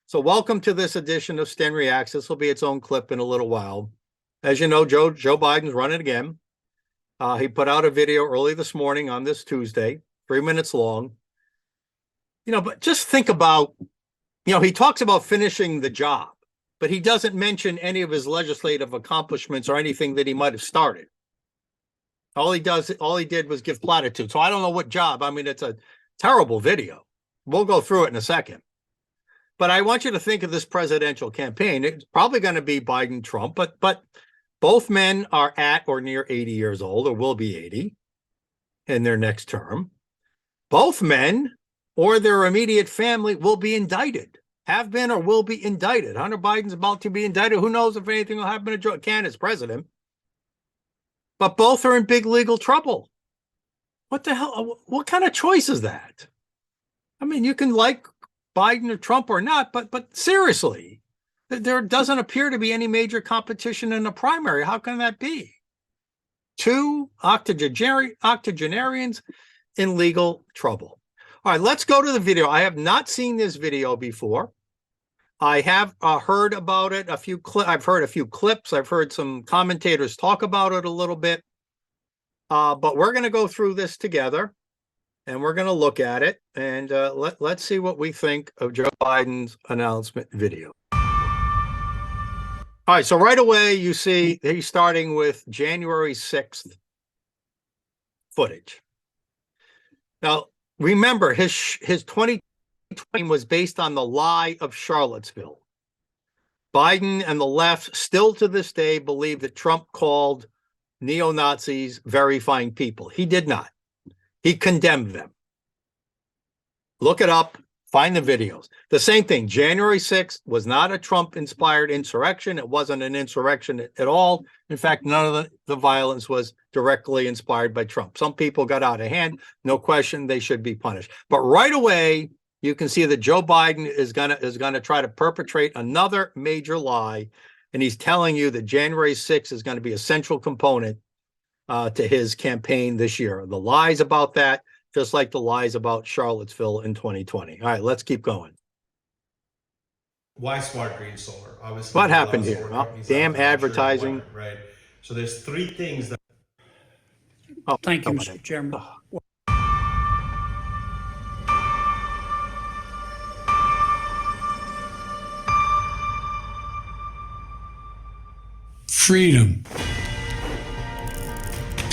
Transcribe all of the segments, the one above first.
So welcome to this edition of Sten Reacts. This will be its own clip in a little while. As you know, Joe Biden's running again. He put out a video early this morning on this Tuesday, 3 minutes long. But just think about, he talks about finishing the job, but he doesn't mention any of his legislative accomplishments or anything that he might have started. All he did was give platitudes. So I don't know what job. I mean, it's a terrible video. We'll go through it in a second. But I want you to think of this presidential campaign. It's probably going to be Biden-Trump, but both men are at or near 80 years old, or will be 80 in their next term. Both men or their immediate family will be indicted, have been or will be indicted. Hunter Biden's about to be indicted. Who knows if anything will happen to Joe Canada's president? But both are in big legal trouble. What the hell? What kind of choice is that? I mean, you can like Biden or Trump or not, but seriously, there doesn't appear to be any major competition in the primary. How can that be? Two octogenarians in legal trouble. All right, let's go to the video. I have not seen this video before. I have heard about it. I've heard a few clips. I've heard some commentators talk about it a little bit. But we're going to go through this together. And we're going to look at it, and let's see what we think of Joe Biden's announcement video. All right, so right away, you see he's starting with January 6th footage. Now, remember, his 2020 was based on the lie of Charlottesville. Biden and the left still to this day believe that Trump called neo-Nazis very fine people. He did not. He condemned them. Look it up. Find the videos. The same thing. January 6th was not a Trump-inspired insurrection. It wasn't an insurrection at all. In fact, none of the violence was directly inspired by Trump. Some people got out of hand. No question, they should be punished. But right away, you can see that Joe Biden is gonna try to perpetrate another major lie, and he's telling you that January 6th is going to be a central component to his campaign this year. The lies about that, just like the lies about Charlottesville in 2020. All right, let's keep going. Why smart green solar? Obviously, what happened here? Oh, damn advertising. Right. So there's three things that. Oh, thank you, Mr. Chairman. Oh. Freedom.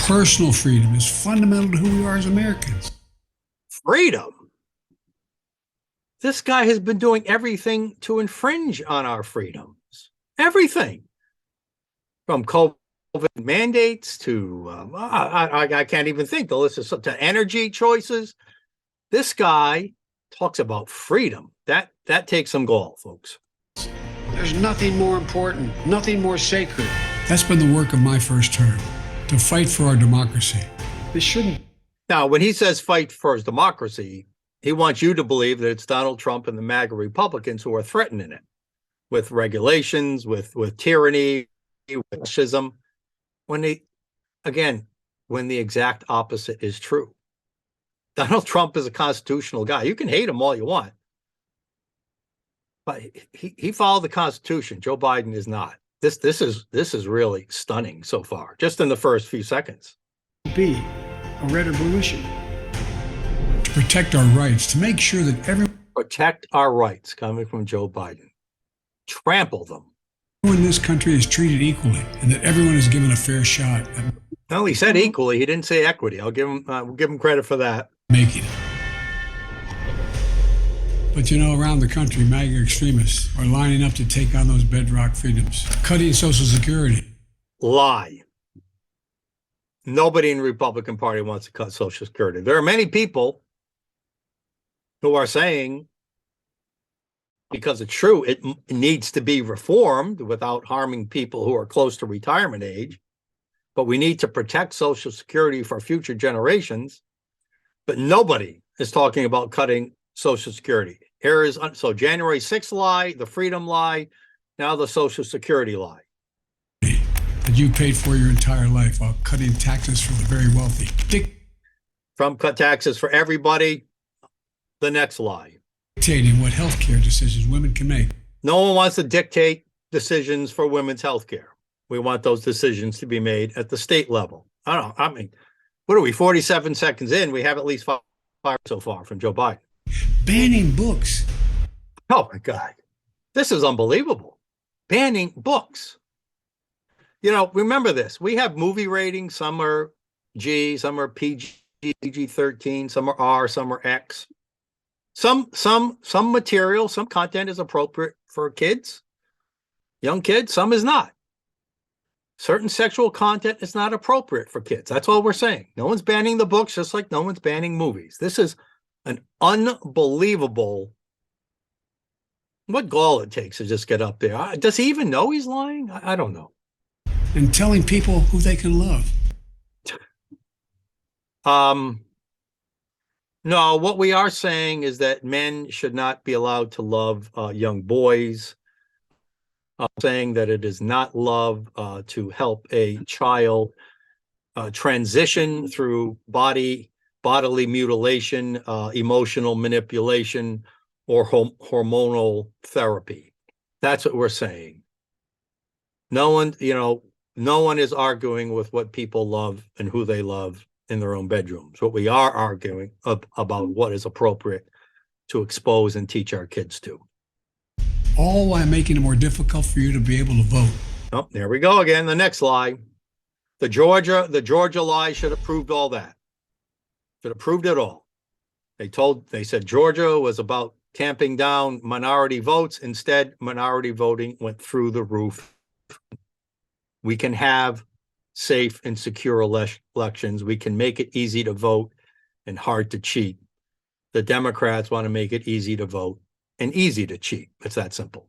Personal freedom is fundamental to who we are as Americans. Freedom? This guy has been doing everything to infringe on our freedoms. Everything. From COVID mandates to, I can't even think. The list is to energy choices. This guy talks about freedom. That takes some gall, folks. There's nothing more important, nothing more sacred. That's been the work of my first term. To fight for our democracy. This shouldn't. Now, when he says fight for his democracy, he wants you to believe that it's Donald Trump and the MAGA Republicans who are threatening it with regulations, with tyranny, with fascism. When the exact opposite is true. Donald Trump is a constitutional guy. You can hate him all you want, but he followed the Constitution. Joe Biden is not. This is really stunning so far, just in the first few seconds. Be a red or blue issue. To protect our rights, to make sure that everyone. Protect our rights, coming from Joe Biden. Trample them. Everyone in this country is treated equally, and that everyone is given a fair shot. Well, he said equally. He didn't say equity. I'll give him credit for that. Making it. But around the country, MAGA extremists are lining up to take on those bedrock freedoms, cutting Social Security. Lie. Nobody in the Republican Party wants to cut Social Security. There are many people who are saying, because it's true, it needs to be reformed without harming people who are close to retirement age, but we need to protect Social Security for future generations. But nobody is talking about cutting Social Security. So January 6th lie, the freedom lie, now the Social Security lie. That you paid for your entire life while cutting taxes for the very wealthy. Trump cut taxes for everybody. The next lie. dictating what healthcare decisions women can make. No one wants to dictate decisions for women's health care. We want those decisions to be made at the state level. I don't know. I mean, what are we, 47 seconds in? We have at least five so far from Joe Biden. Banning books. Oh, my God. This is unbelievable. Banning books. You know, remember this. We have movie ratings. Some are G, some are PG, PG-13, some are R, some are X. Some material, some content is appropriate for kids, young kids, some is not. Certain sexual content is not appropriate for kids. That's all we're saying. No one's banning the books, just like no one's banning movies. This is an unbelievable, what gall it takes to just get up there. Does he even know he's lying? I don't know. And telling people who they can love. No, what we are saying is that men should not be allowed to love young boys. Saying that it is not love to help a child transition through bodily mutilation, emotional manipulation, or hormonal therapy. That's what we're saying. No one is arguing with what people love and who they love in their own bedrooms. What we are arguing about what is appropriate to expose and teach our kids to. All while making it more difficult for you to be able to vote. Oh, there we go again. The next lie. The Georgia lie should have proved all that. Should have proved it all. They said Georgia was about tamping down minority votes. Instead, minority voting went through the roof. We can have safe and secure elections. We can make it easy to vote and hard to cheat. The Democrats want to make it easy to vote and easy to cheat. It's that simple.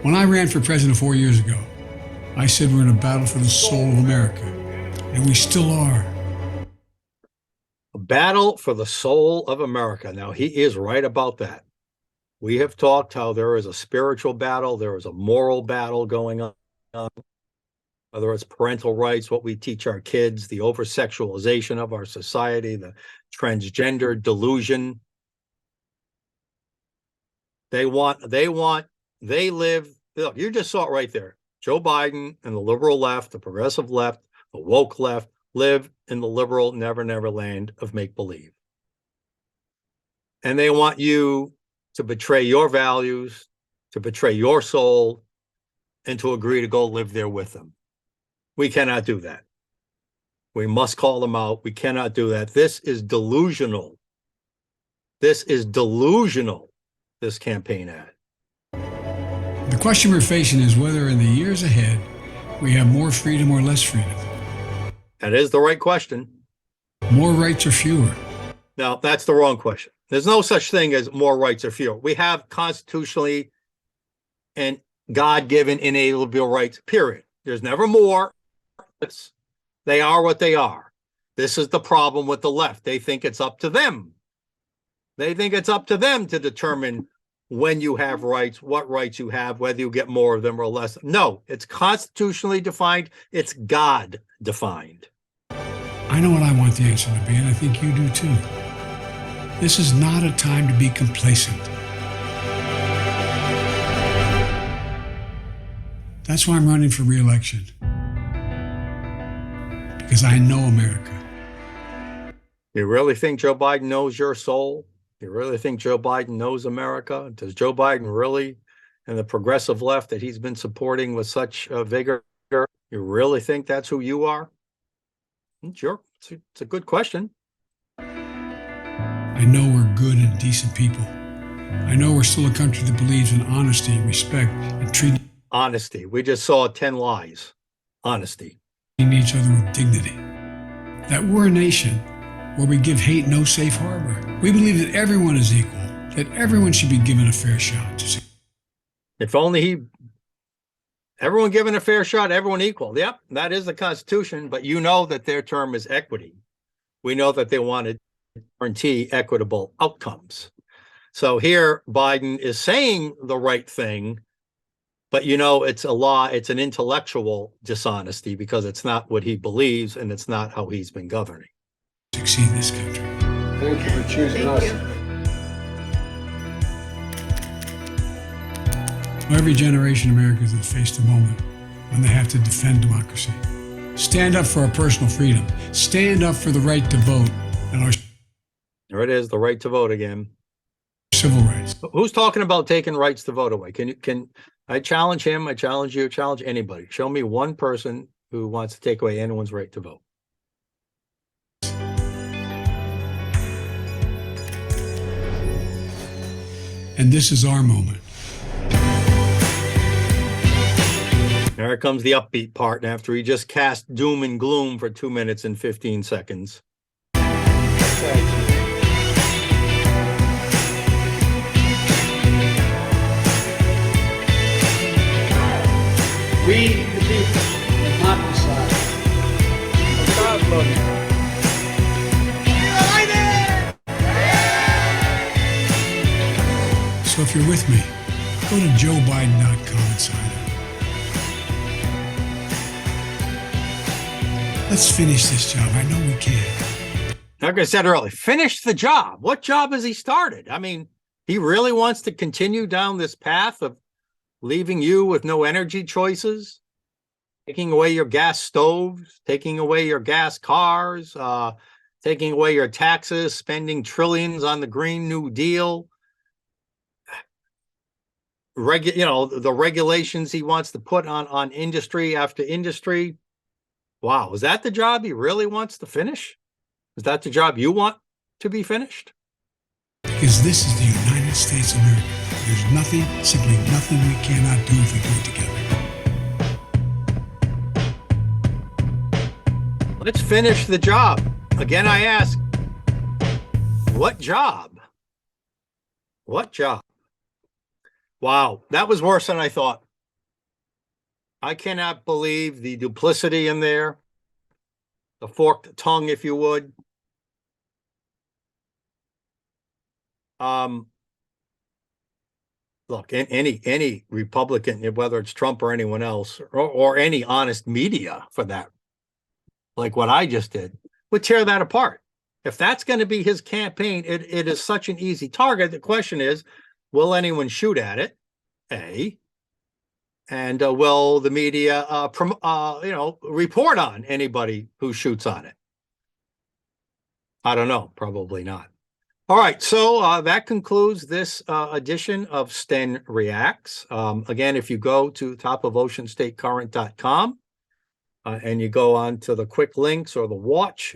When I ran for president 4 years ago, I said we're in a battle for the soul of America, and we still are. A battle for the soul of America. Now, he is right about that. We have talked how there is a spiritual battle, there is a moral battle going on, whether it's parental rights, what we teach our kids, the over-sexualization of our society, the transgender delusion. They live, look, you just saw it right there. Joe Biden and the liberal left, the progressive left, the woke left, live in the liberal never land of make-believe. And they want you to betray your values, to betray your soul, and to agree to go live there with them. We cannot do that. We must call them out. We cannot do that. This is delusional. This is delusional, this campaign ad. The question we're facing is whether in the years ahead we have more freedom or less freedom. That is the right question. More rights or fewer? Now, that's the wrong question. There's no such thing as more rights or fewer. We have constitutionally and God-given inalienable rights, period. There's never more. They are what they are. This is the problem with the left. They think it's up to them. They think it's up to them to determine when you have rights, what rights you have, whether you get more of them or less. No, it's constitutionally defined. It's God defined. I know what I want the answer to be, and I think you do too. This is not a time to be complacent. That's why I'm running for re-election. Because I know America. You really think Joe Biden knows your soul? You really think Joe Biden knows America? Does Joe Biden really, and the progressive left that he's been supporting with such vigor, you really think that's who you are? Sure, it's a good question. I know we're good and decent people. I know we're still a country that believes in honesty, respect, and treating honesty. We just saw 10 lies. Honesty. Each other with dignity. That we're a nation where we give hate no safe harbor. We believe that everyone is equal, that everyone should be given a fair shot. If only everyone given a fair shot, everyone equal. Yep, that is the Constitution, but you know that their term is equity. We know that they want to guarantee equitable outcomes. So here, Biden is saying the right thing, But it's a law. It's an intellectual dishonesty because it's not what he believes and it's not how he's been governing. Succeed in this country. Thank you for choosing us. Every generation Americans have faced a moment when they have to defend democracy. Stand up for our personal freedom. Stand up for the right to vote and our There it is, the right to vote again. civil rights. Who's talking about taking rights to vote away? Can I challenge him? I challenge you, challenge anybody. Show me one person who wants to take away anyone's right to vote. And this is our moment. There comes the upbeat part after he just cast doom and gloom for 2 minutes and 15 seconds. We, the people, will not decide. So if you're with me, go to joebiden.com and sign up. Let's finish this job. I know we can. Like I said earlier, finish the job. What job has he started? I mean, he really wants to continue down this path of leaving you with no energy choices, taking away your gas stoves, taking away your gas cars, taking away your taxes, spending trillions on the Green New Deal. The regulations he wants to put on industry after industry. Wow, is that the job he really wants to finish? Is that the job you want to be finished? Because this is the United States of America. There's nothing, simply nothing we cannot do if we do it together. Let's finish the job. Again, I ask, what job? What job? Wow, that was worse than I thought. I cannot believe the duplicity in there, the forked tongue, if you would. Look, any Republican, whether it's Trump or anyone else, or any honest media for that, like what I just did, would tear that apart. If that's going to be his campaign, it is such an easy target. The question is, will anyone shoot at it? A. And will the media, report on anybody who shoots on it? I don't know. Probably not. All right. So that concludes this edition of Sten Reacts. Again, if you go to topofoceanstatecurrent.com and you go on to the quick links or the watch,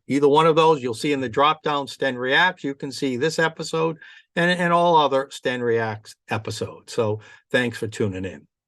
either one of those, you'll see in the drop down Sten Reacts. You can see this episode and all other Sten Reacts episodes. So thanks for tuning in.